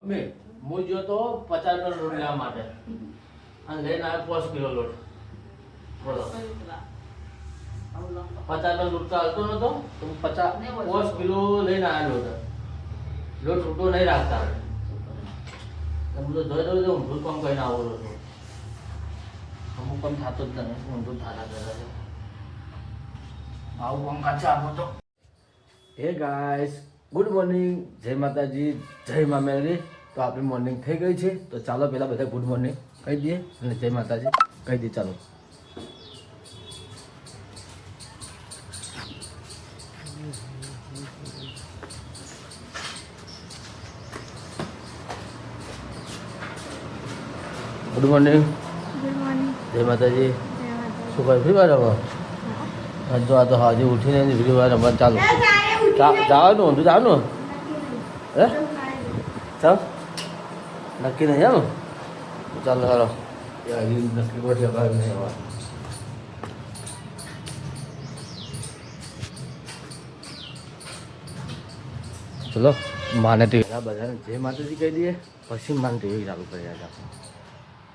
હું જો તો 50 કિલો લોટ લેવા માટે અને લઈને આવ્યો 5 કિલો લોટ. બોલો 50 કિલો લોટ તો હાલતો નતો તો 5 કિલો લઈને આવ્યો લોટ. લોટ છૂટો નહીં રાખતા. હું તો જોઈ રહ્યો છું ઊંધું કામ કરીને આવો છું. અમુક કામ થતું જ નહીં, ઊંધું થાતા કરે છે. આવું કામ કાચા આપો તો. હે ગાઈસ, ગુડ મોર્નિંગ, જય માતાજી, જય મા મેરી. તો આપણી મોર્નિંગ થઈ ગઈ છે, તો ચાલો પહેલાં બધા ગુડ મોર્નિંગ કહી દઈએ અને જય માતાજી કહી દઈએ. ચાલો ગુડ મોર્નિંગ, જય માતાજી. શું કહે ફ્રી વાર હવે જો આ તો હાજી ઉઠીને ફ્રી વાર રમવા ચાલુ જવાનું ઊંધું જવાનું હે ચાલ નક્કી નહીં જાવ ચાલો હાલો નક્કી ગોઠવે નહીં હવે. ચલો માને ટીવી બધાને જે માતાજી કહી દઈએ પછી માને ટીવી ચાલુ કરી રહ્યા હતા.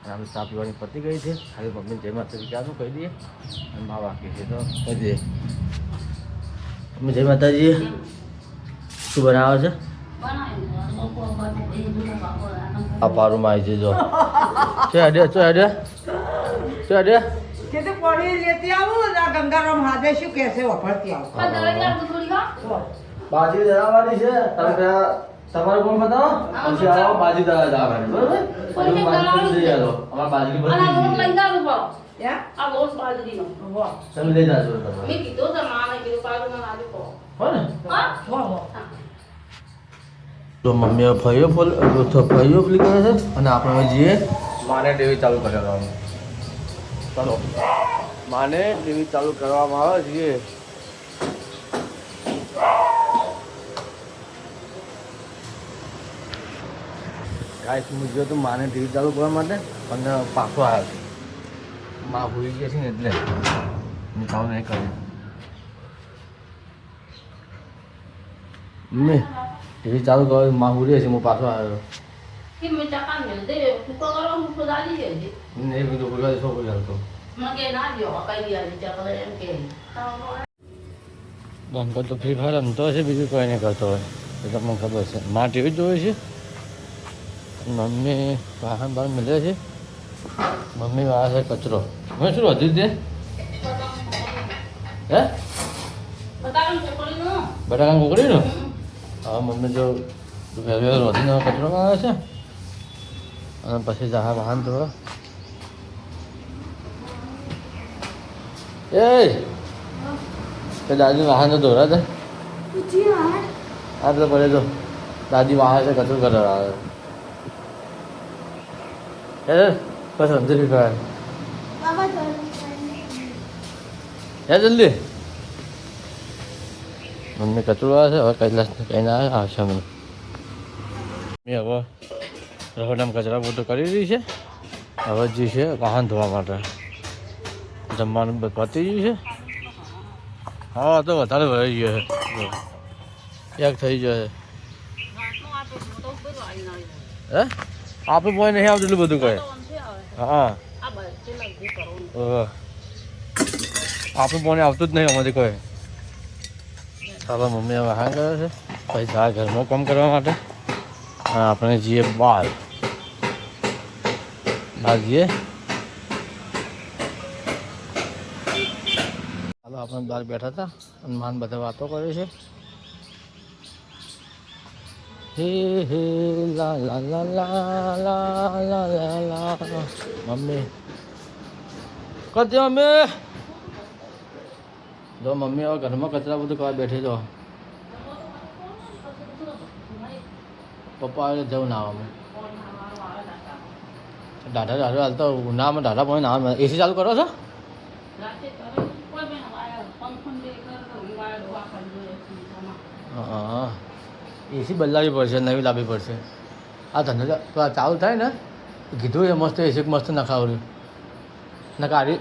અને આપણે ચા પીવાની પતી ગઈ છે, ખાલી મમ્મી જય માતાજી ક્યાંનું કહી દઈએ અને મા બાકી છે તો કહી દઈએ. મમ્મી જય માતાજી. શું બનાવે છે? આ પારુમાં આવી જજો છે અડે છે અડે છે અડે કે તો પાણી લેતી આવું આ ગંગારામ હાથે શું કહેશે વફરતી આવું બાજી દરાવવાની છે. તમે તમારું કોણ બતાવો પછી આવો બાજી દરા જવાની બરોબર. પછી બાજી લઈ જાઓ અમાર બાજી બધી આ લોટ બાજરીનો વાહ તમે લઈ જાજો તમે મેં કીધું તો માને કીધું પાડું ના આવી હો ને. હા તો મમ્મી ભાઈઓ ભાઈઓ પેલી કરે છે અને આપણે જઈએ માને ટીવી ચાલુ કરવાનું. ચાલો માને ટીવી ચાલુ કરવામાં આવે છીએ. ગાઈસ હું જો તો માને ટીવી ચાલુ કરવા માટે અને પાછો આવ્યો છે. માં ભૂલી ગયા છે ને એટલે હું ચાલુ નહીં કર્યું. મમ્મી ટીવી ચાલુ કર્યું માં ભૂલી છે, હું પાછો આવ્યો. કે મેં ચાકા મેલ દે તું કરો હું તો દાદી દે નહીં બીજું ભૂલવા દે છોકરી ચાલતો મને ના દયો કઈ દિયા ચાકા એમ કે બંકો તો ફ્રી ફાયર રમતો હશે, બીજું કોઈ નહીં કરતો હોય એ તમને ખબર છે. માં ટીવી જોવે છે, મમ્મી વાહન બહાર મળે છે. મમ્મી વાળા છે કચરો. મેં શું વધ્યું તે હે બટાકાનું કોકડીનું? હા મમ્મી જો રોધીનો કચરો આવે છે અને પછી જહા વાહન ધોવા. એ દાદી વાહન તો ધોરા છે આ તો પડે તો દાદી વાહન છે કચરો કલર આવે બસ સમજી ફ્રી હે જલ્દી. મમ્મી કચરો આવે છે હવે કૈલાસ કઈ ના આવશે. મને હવે રહોડામાં કચરા બધું કરી રહી છે. હવે જે છે વાહન ધોવા માટે જમવાનું પતી ગયું છે. હા તો વધારે ભરાઈ ગયો છે, એક થઈ ગયો છે. હે આપણે કોઈ નહીં આવતું એટલું બધું કહે. હા આપણે પોને આવતું જ નહીં અમારી કોઈ. ચાલો મમ્મી હવે હા કરે છે પછી જા ઘરમાં કામ કરવા માટે અને આપણે જઈએ બહાર જઈએ. ચાલો આપણે બહાર બેઠા હતા અને માન બધા વાતો કરે છે. હે હે લા લા લા લા લા લા લા લા. મમ્મી કરજે મમ્મી. જો મમ્મી હવે ઘરમાં કચરા બધું કરવા બેઠી તો પપ્પા આવે જવું ના આવે. દાઢા હાલતો ઉનાળામાં દાઢા પાણી ના એસી ચાલુ કરો છો? હા એસી બદલાવી પડશે, નવી લાવવી પડશે. આ ધંધો ચાલુ થાય ને કીધું એ મસ્ત એસી મસ્ત નખાવડ્યું ના કાઢી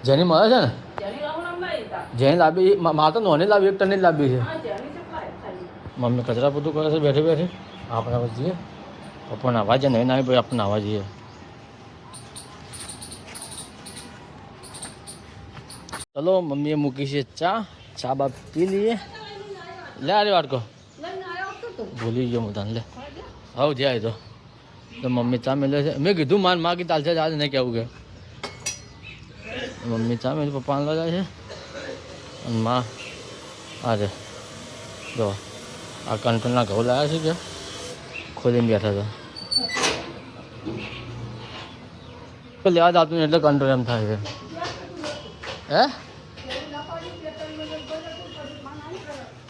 જેની મળે છે ને જેની લાવી મારે તો નોની લાવી એક ટનની જ લાવી છે. મમ્મી કચરા બધું કરે છે બેઠી બેઠી. આપણે હવે જઈએ પપ્પા નાવા છે નહીં નાવી ભાઈ આપણે નાવા જઈએ. ચલો મમ્મીએ મૂકી છે ચા બા પી લઈએ. લે અરે વાટકો ભૂલી ગયો હું તને લે આવ જાય તો મમ્મી ચા મેલે છે. મેં કીધું માં કી ચાલશે આજે નહીં કેવું કે મમ્મી ચા મેલે પપ્પા આનવા જાય છે અને માં અરે જો આ કંટ્રોલના ઘઉં લાવ્યા છે કે ખોલીને બેઠા હતા તો લેવા જ આવતું એટલે કંટ્રોલ એમ થાય છે. હે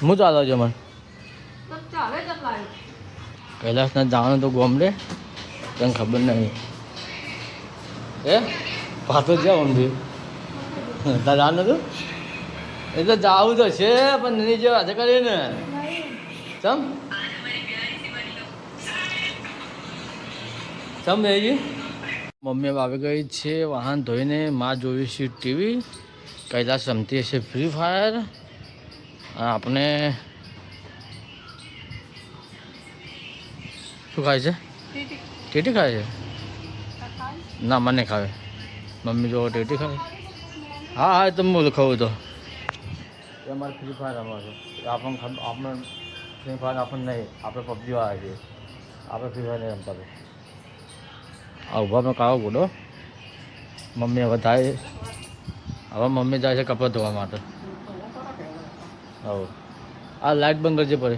હું ચાલો છો મને કૈલાસના જવાનું તો ગોમડે તને ખબર નહીં એ પાતો જાવ અમથી તાર જવાનું હતું એટલે જવું તો છે પણ નહીં જેવા આજે કરીએ ને ચમ એજી મમ્મી આવી ગઈ છે વાહન ધોઈને. માં જોઈ છે ટીવી. કૈલાસ રમતી હશે ફ્રી ફાયર. આપણે શું ખાય છે? ટેટી ખાય છે? ના મને ખાવે મમ્મી જો ટેટી ખાય. હા તો હું ખાવું તો એ અમારે ફ્રી ફાયર રમવા છે. આપણે ફ્રી ફાયર આપણને નહીં, આપણે પબજી વાળા છીએ. આપણે ફ્રી ફાયર નહીં રમતા. આ ઊભા મેં કાવો ગોડો. મમ્મી હવે થાય હવે મમ્મી જાય છે કપડાં ધોવા માટે. હવે આ લાઇટ બંધ કરજે પડે.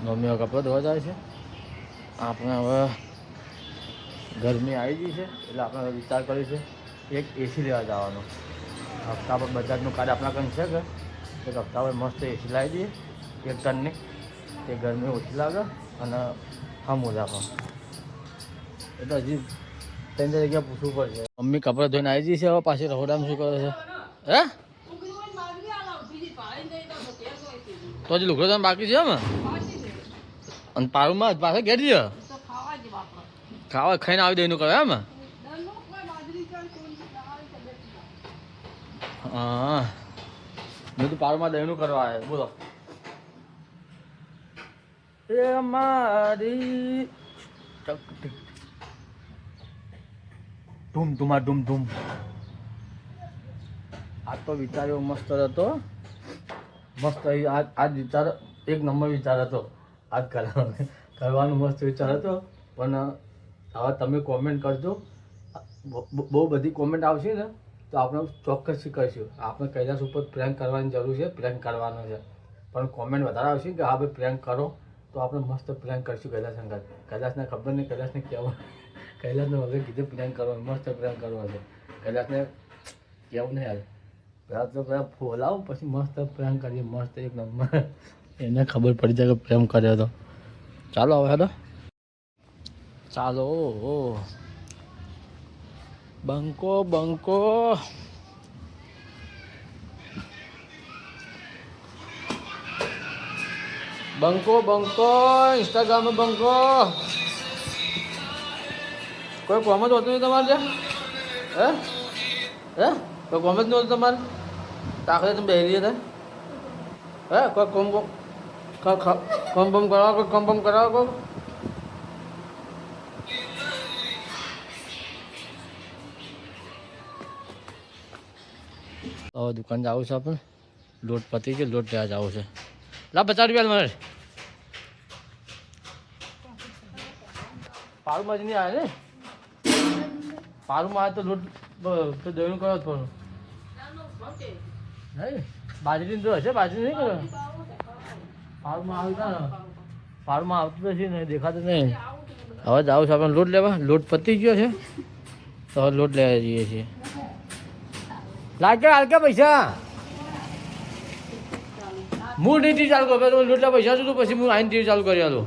મમ્મી હવે કપડાં ધોવા જાય છે. આપણે હવે ગરમી આવી ગઈ છે એટલે આપણે વિચાર કર્યો છે એક એસી લેવા જવાનું. હપ્તા પર બજાજનું કાર્ડ આપણા કંઈ છે કે એક હપ્તા પર મસ્ત એસી લાવી દઈએ 1 ટનની. તે ગરમી ઓછી લાગે અને હમું રાખો એટલે હજી ત્રણ જગ્યા પૂછવું પડશે. મમ્મી કપડાં ધોઈને આવી જઈ છે. હવે પાછી રહોડામાં શું કરે છે? હે તો હજી લુગડો તમે બાકી છે એમ અને પારુમાં પાછા ઘેર જઈએ ખાવા ખાઈને આવી દઈનું કરે એમ. હા મેં તો પારુમાં દહીંનું કરવા આવે. બોલો એ મારી ધૂમ. આજ તો વિચાર્યો મસ્ત હતો. મસ્ત આજ વિચાર એક નંબર વિચાર હતો. આજ કરવાનો મસ્ત વિચાર હતો. પણ હવે તમે કોમેન્ટ કરજો. બહુ બધી કોમેન્ટ આવશે ને તો આપણે ચોક્કસ કરીશું. આપણે કૈલાસ ઉપર પ્રેન્ક કરવાની જરૂર છે. પ્રેન્ક કરવાનો છે પણ કોમેન્ટ વધારે આવશે કે હા ભાઈ પ્રેન્ક કરો તો આપણે મસ્ત પ્રેન્ક કરીશું. કૈલાસ અંગત કૈલાસને ખબર નહીં. કૈલાસને કહેવું કૈલાસને હવે કીધું પ્રેન્ક કરવાનું મસ્ત પ્રેન્ક કરવાનો છે. કૈલાસને કહેવું નહીં યાર પહેલાં તો પહેલાં ફોલાવું પછી મસ્ત પ્રેમ કરીએ. મસ્ત એક નંબર એને ખબર પડી જાય કે પ્રેમ કર્યો તો. ચાલો હવે હેડો ચાલો. બંકો ઇન્સ્ટાગ્રામમાં બંકો કોઈ કોમ જ હોતું નહીં તમારે ત્યાં? હે કોઈ કોમ જ નહીં હોતું તમારે? તાકડે તમે બેસી હતા હે કોઈ કોમ કરાવો કોઈ. હવે દુકાન જવું છે આપણે. લોટ પતી છે. લોટ લેવા જવું છે. લા 50 રૂપિયા મળે. પારુમાં જ નહીં આવે ને. પારુમાં આવે તો લોટ તો દહીંનું કરવા જ પડે. નહીં બાજરી તો હશે. બાજરી નહીં કરે. પારુમાં આવતા ને પારુમાં આવતું નથી ને દેખાતું નહીં. હવે જાઉં છું આપણે લોટ લેવા. લોટ પતી ગયો છે તો હવે લોટ લેવા જઈએ છીએ. લાગે હાલકા પૈસા હું નહીં ચાલુ કરું. લોટલા પૈસા છું પછી હું આઈને ટીવી ચાલુ કરી આલું.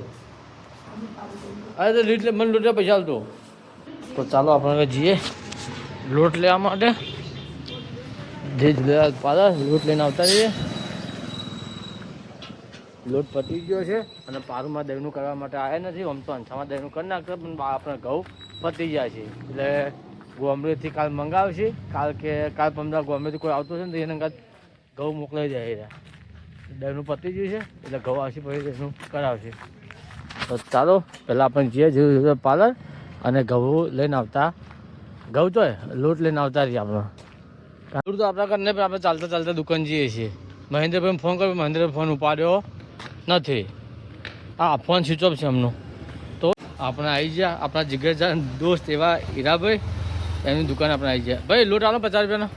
અરે તો મને લોટલા પૈસા આવતો. તો ચાલો આપણે હવે જઈએ લોટ લેવા માટે. જે લેવા પાછા લોટ લઈને આવતા રહીએ. લોટ પતી ગયો છે અને પારુમાં દહીંનું કરવા માટે આવ્યા નથી. આમ તો અંછામાં દહીંનું કરી નાખતા પણ આપણે ઘઉં પતી જાય છે એટલે ગોમડેથી કાલ મંગાવશે. કાલ 15 ગોમડેથી કોઈ આવતો છે ને તો એને ઘઉં મોકલાઈ જાય. દહીંનું પતી ગયું છે એટલે ઘઉં આવશે પછી દહીંનું કરાવશે. તો ચાલો પહેલાં આપણે જઈએ પાર્લર અને ઘઉં લઈને આવતા ઘઉં તો લોટ લઈને આવતા રહીએ આપણે લોટ તો આપણા ઘરને પણ આપણે ચાલતા ચાલતા દુકાન જઈએ છીએ મહેન્દ્રભાઈને ફોન કર્યો મહેન્દ્રભાઈ ફોન ઉપાડ્યો નથી હા ફોન સ્વિચ ઓફ છે એમનું તો આપણે આવી ગયા આપણા જીગરજાન દોસ્ત એવા હીરાભાઈ એમની દુકાને આપણે આવી ગયા ભાઈ લોટ આલો 50 રૂપિયાનો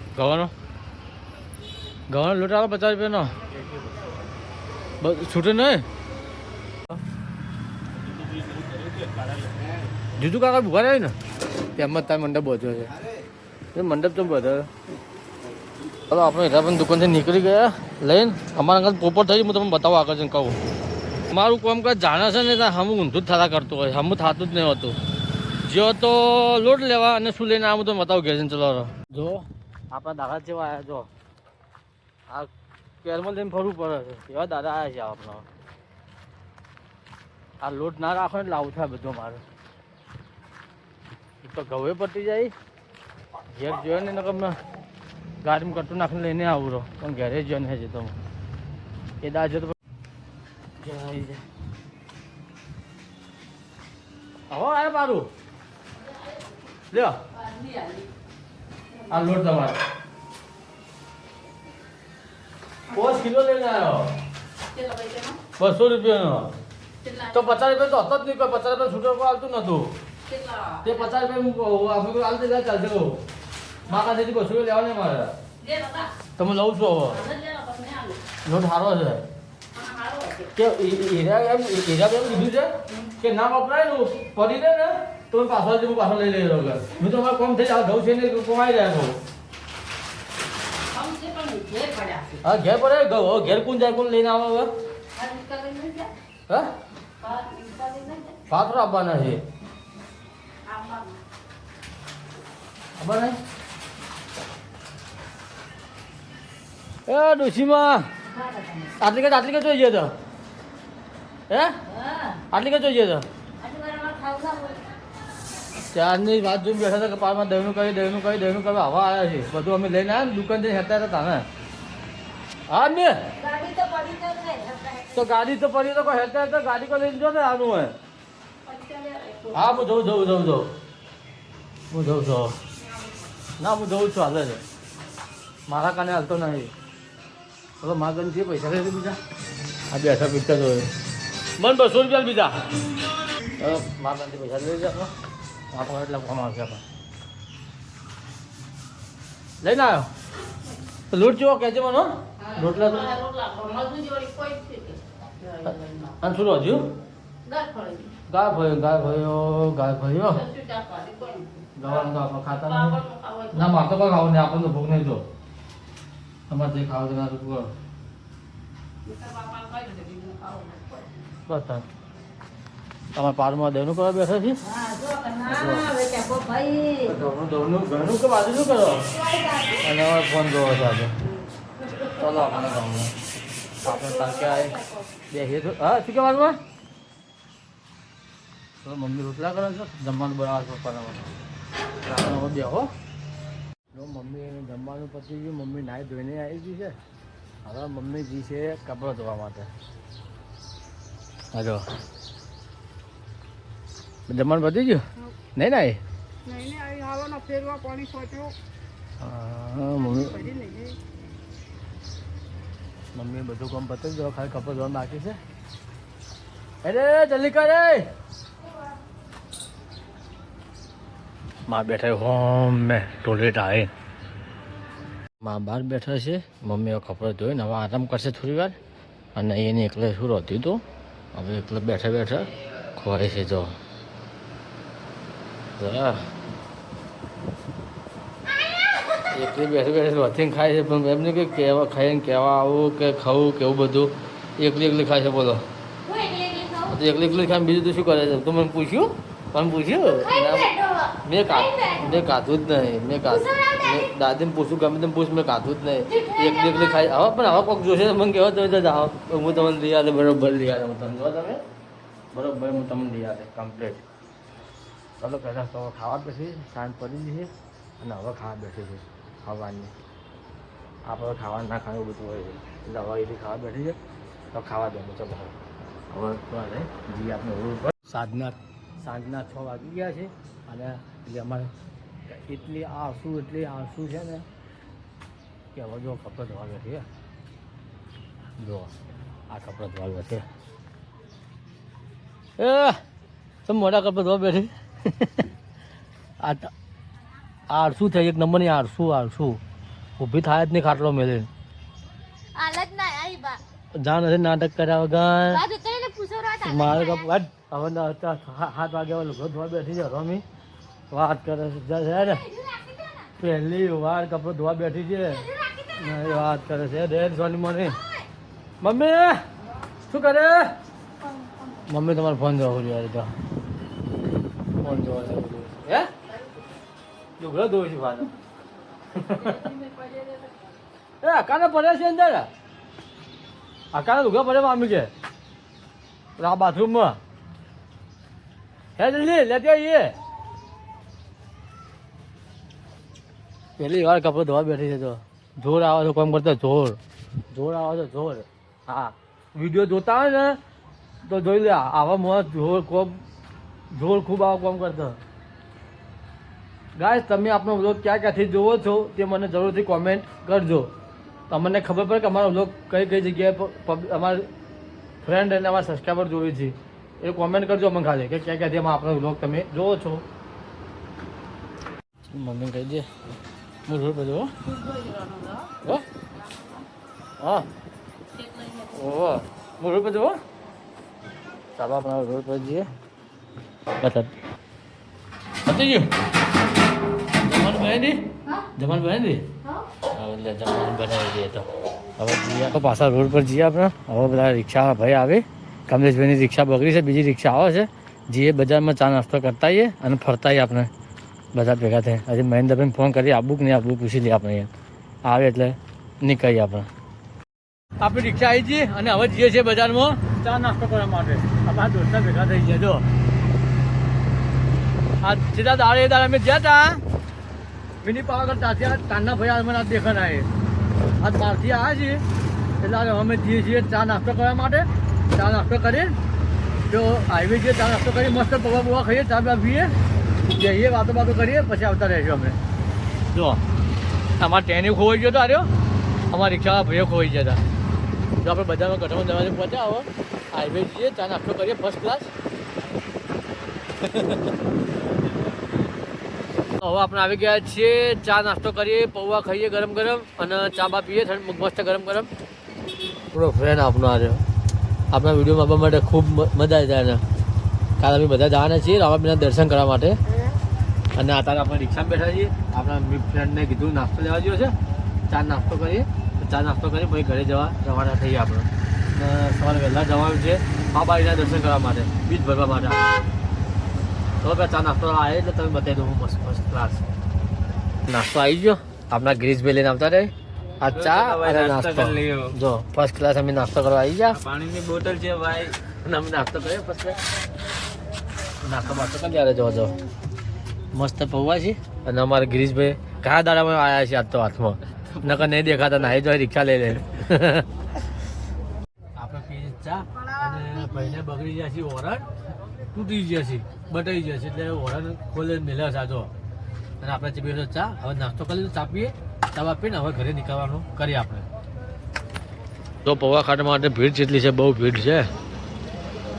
ઘઉંનો લોટ આલો 50 રૂપિયાનો બસ છૂટે નહીં જુદું કાકા ભૂખા રહે ને તેમાં તાર મંડપ બધો છે એ મંડપ તો બધો ચાલો આપણે હીરાભાઈની દુકાનથી નીકળી ગયા લઈને અમારા આગળ પોપટ થઈ હું તમને બતાવું આગળ જઈને કહું મારું કામ કાજ જાણે છે ને ત્યાં હમું ઊંધું જ થતા કરતું હોય હમું થતું જ નહીં હોતું જો તો લોટ લેવા અને શું લઈને આવું તો બતાવું ઘેર જઈને ચલો જો આપણા દાદા જેવા આવ્યા જો આ કેરમાં લઈને ફરવું પડે છે એવા દાદા આવ્યા છે આપણા આ લોટ ના રાખો એટલે આવું થાય બધું મારે તો ઘઉં પટી જાય ઘેર જોયો ને તમે ગાડીમાં કટું નાખીને લઈને આવું રહો પણ ઘરે જોયો ને જતો એ દાજ તો હો અરે મારું લ્યો આ લોટ તમારે 5 કિલો લઈને આવ્યો 200 રૂપિયાનો તો 50 રૂપિયા તો હતો જ નહીં કોઈ 50 રૂપિયા છૂટો આવતું નતું તે 50 રૂપિયા આપણે હાલ દે ચાલશે કહું મારા કાંથી 200 રૂપિયા લેવા નહીં મારે તમે લઉં છો હવે લોટ સારો છે કે હીરા એમ કીધું છે કે ના વપરાય ને પડી દે ને તો પાછળ હું પાછળ લઈ લઈ રહ્યો હું તો અમારે કોમ થઈ જાય ઘઉં છે ને કમાઈ રહ્યા કહું હા ઘેર પડે ઘઉં ઘેર કોણ જાય કોણ લઈને આવે હવે હા પાત્રો આપવાના છે આપવાના એ ડોશીમાં આટલી કે જોઈએ તો હે આટલી કે જોઈએ તો ચારની વાત જોઈને બેઠા હતા કે પારમાં દહીંનું કરી હવા આવ્યા છે બધું અમે લઈને આવ્યા ને દુકાન જઈને હેતા હતા ને હા ને તો ગાડી તો પડી તો કોઈ હેતા હતા ગાડી કોઈ લઈને જો ને આનું હોય હા હું જઉં છું ના હું જઉં છું હાલે છે મારા કાને હાલતો નહીં હવે માગન છે પૈસા લઈ બીજા આ બેઠા પીતા જોઈએ મને 200 રૂપિયા બીજા માગનથી પૈસા લઈ જાય આપણે એટલા કામ આવશે આપણે લઈને આવ્યો તો લોટ જેવો કહેજે મને રોટલા તો અને શું હજુ ગાય ભયો ગવાનું તો આપણે ખાતા ના મારે તો કોઈ ખાવું નહીં આપણને ભૂખ નહીં જો તમારે જે ખાવ તેના તો કરો બતા તમારે પારમાં દેવનું કરવા બેઠા છે ઘરનું કે બાજુ શું કરો અને હવે ફોન જોવો છે આજે ચાલો આપણે ગામમાં આપણે તાકે આવે બેસીએ તો હા શું કહેવાનું તો મમ્મી રોટલા કરે છે જમવાનું બનાવવા પપ્પાના બેહો જો મમ્મી જમવાનું પછી ગયું મમ્મી નાહી ધોઈને આવી ગઈ છે હવે મમ્મી જી છે કપડાં ધોવા માટે હાલો જમવાનું પતી ગયું નહીં ના મમ્મી બધું કામ પતી ગયું ખાલી કપડાં ધોવાનું બાકી છે અરે જલ્દી કરે માં બેઠા હોમ મેં ટોયલેટ આવે માં બહાર બેઠા છે મમ્મી હવે કપડાં ધોઈને હવે આરામ કરશે થોડી વાર અને એને એકલે શું રહેતું હતું હવે એકલે બેઠા બેઠા ખોવાય છે જો એકલી બેઠી બેઠી વધીને ખાય છે પણ એમને કે કહેવા ખાઈને કહેવા આવું કે ખાવું કેવું બધું એકલી ખાય છે બોલો એકલી ખાઈને બીજું તો શું કરે છે તું મને પૂછ્યું મેં કાધું જ નહીં મેં દાદીને પૂછું ગમે તેમ પૂછ મેં કાધું જ નહીં એકલી ખાઈ હવે પણ હવે કોઈક જોશે મને કહેવા તો જાઓ હું તમને લઈ આવે બરોબર લઈ આવે તમે બરોબર હું તમને લઈ આવે કમ્પ્લીટ ચાલો પહેલાં તો ખાવા બેસી સાંજ પડી જશે અને હવે ખાવા બેઠી છે ખાવાની આપણે ખાવાનું ના ખાવાનું બધું હોય છે એટલે હવે એથી ખાવા બેઠી છે તો ખાવા દે ચલો હવે જઈએ આપણે રોડ પર. સાંજના 6 વાગી ગયા છે અને એટલે અમારે એટલી આળસુ છે ને કે હવે જો કપડાં ધોવા બેઠી જો આ કપડાં ધોવા બેઠે તમે મોટા કપડાં ધોવા બેઠી આ આળસુ થાય એક નંબરની આળસુ ઊભી થાય જ નહીં ખાટલો મેલે જા નથી નાટક કર્યા વગર મારે હવે 7 વાગ્યા લુગડો ધોવા બેઠી છે રમી વાત કરે છે ને પહેલી વાર કપડો ધોવા બેઠી છે વાત કરે છે ડેડ સોની મને મમ્મી શું કરે મમ્મી તમારો ફોન જોવા જોઈએ તો ફોન જોવા હે લુગડો ધોઈ છે પાછો એ આકાને પડે છે અંદર આકાને લુગડા પડે મામી કે આ બાથરૂમમાં હે જલ્દી લેતી આવીએ પહેલી વાર કપડો ધોવા બેઠી છે તો જોર આવે તો કોમ કરતા જોર આવે તો જોર હા વિડીયો જોતા હોય ને તો જોઈ લે આવા મોં જોર ખૂબ આવા કોમ કરતા ગાઈસ તમે આપણો વ્લોગ ક્યાંથી જોવો છો તે મને જરૂરથી કોમેન્ટ કરજો તમને ખબર પડે કે અમારો વ્લોગ કઈ જગ્યાએ અમારા ફ્રેન્ડ અને અમારા સબસ્ક્રાઈબર જોઈએ છે એ કોમેન્ટ કરજો અમને ખાલી કે ક્યાંથી આપણો વ્લોગ તમે જોવો છો મમ્મી કહી દે હું રોડ પર જુઓ હા ઓહો હું રોડ પર જુઓ ચાલો આપણે રોડ પર જઈએ બતાવી ગયું જમવાનું બનાવી બનાવી દઈએ તો હવે જઈએ તો પાછા રોડ પર જઈએ આપણે હવે બધા રિક્ષા ભાઈ આવે કમલેશભાઈની રિક્ષા બગડી છે બીજી રિક્ષા આવે છે જઈએ બજારમાં ચા નાસ્તો કરતા આવીએ અને ફરતા આવીએ આપણે બધા ભેગા થાય હજી મહેન્દ્રભાઈને ફોન કરીએ આબુ કે નહીં આબુ પૂછી લઈએ આપણે આવે એટલે નીકળીએ આપણે રિક્ષા આવી છીએ અને હવે જઈએ છીએ બજારમાં ચા નાસ્તો કરવા માટે આપણા દોસ્તા ભેગા થઈ ગયા જો આ સીધા દાડે અમે ગયા હતા મિની પાવાગઢ ત્યાંથી કાનના ભાઈ મને દેખાણ આવે આજ બહારથી આવ્યા છીએ એટલે અમે જઈએ છીએ ચા નાસ્તો કરવા માટે ચા નાસ્તો કરીએ જો હાઈવે જઈએ ચા નાસ્તો કરીએ મસ્ત પૌવા બવા ખાઈએ ચા બા પીએ જઈએ વાતો કરીએ પછી આવતા રહીશું અમે જો અમારે ટ્રેને ખોવાઈ ગયો હતો આર્યો અમારા રિક્ષાવાળા ભાઈઓ ખોવાઈ ગયા હતા જો આપણે બધામાં ગઢમાં દરવાજે પહોંચ્યા આવો હાઈવે જઈએ ચા નાસ્તો કરીએ ફર્સ્ટ ક્લાસ હવે આપણે આવી ગયા છીએ ચા નાસ્તો કરીએ પૌવા ખાઈએ ગરમ અને ચા બા પીએ મસ્ત ગરમ પૂરો ફ્રેન્ડ આપણો આવ્યો આપણા વિડીયો આપવા માટે ખૂબ મજા આવી જાય કાલે અમે બધા જવાના છીએ રામાપીરના દર્શન કરવા માટે અને અત્યારે આપણે રિક્ષામાં બેઠા છીએ આપણા ફ્રેન્ડને કીધું નાસ્તો લેવા જેવો છે ચા નાસ્તો કરીએ પછી ઘરે રવાના થઈએ આપણે સવારે વહેલા જવાનું છે બાબાજીના દર્શન કરવા માટે બીજ ભરવા માટે તો ચા નાસ્તો આવે એટલે તમે બતાવી દઉં મસ્ત ફર્સ્ટ ક્લાસ નાસ્તો આવી ગયો આપણા ગિરીશભાઈ લઈને આવતા રહે આ ચા અને નાસ્તો જો ફર્સ્ટ ક્લાસ અમે નાસ્તો કરવા આવી ગયા પાણીની બોટલ છે ભાઈ અને અમે નાસ્તો કરીએ પછી નાસ્તો કરી ત્યારે જો મસ્ત પૌવા છે અને અમારે ગિરીશભાઈ કયા દાડામાં આવ્યા છે આજ તો હાથમાં નકર નહીં દેખાતા નાહી જો રિક્ષા લઈ લે આપણે પીએ ચા અને પહેલે બગડી ગયા છે ઓરડ તૂટી ગયા છે બટાઈ ગયા છે એટલે ઓરડ ખોલે મેળવ્યા છે જો અને આપણે ચીપીએ ચા હવે નાસ્તો કરી ચા પીએ ચા પીને હવે ઘરે નીકળવાનું કરીએ આપણે તો પૌવા ખાવા માટે ભીડ જેટલી છે બહુ ભીડ છે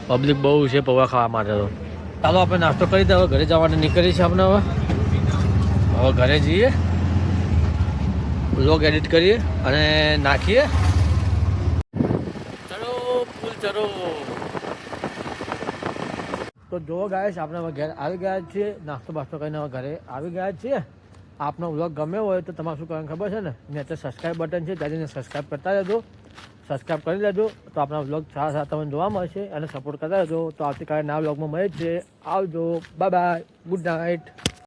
પબ્લિક બહુ છે પૌવા ખાવા માટે તો ચાલો આપણે નાસ્તો કરી દઈએ હવે ઘરે જવા માટે નીકળીએ છીએ આપણે હવે ઘરે જઈએ વ્લોગ એડિટ કરીએ અને નાખીએ ચલો ફૂલ ચલો તો જો ગાઈસ આપણે હવે ઘરે આવી ગયા છીએ નાસ્તો બાસ્તો કરીને હવે ઘરે આવી ગયા છીએ આપનો વ્લોગ ગમ્યો હોય તો તમારે શું કરવાનું ખબર છે ને નીચે સબસ્ક્રાઈબ બટન છે ત્યાંથી સબસ્ક્રાઈબ કરતા રહેજો સબસ્ક્રાઈબ કરી લેજો તો આપણા વ્લોગ સારા સારા તમને જોવા મળશે અને સપોર્ટ કરતા રહેજો તો આવતીકાલે નવા વ્લોગમાં મળે છે આવજો બાય બાય ગુડ નાઇટ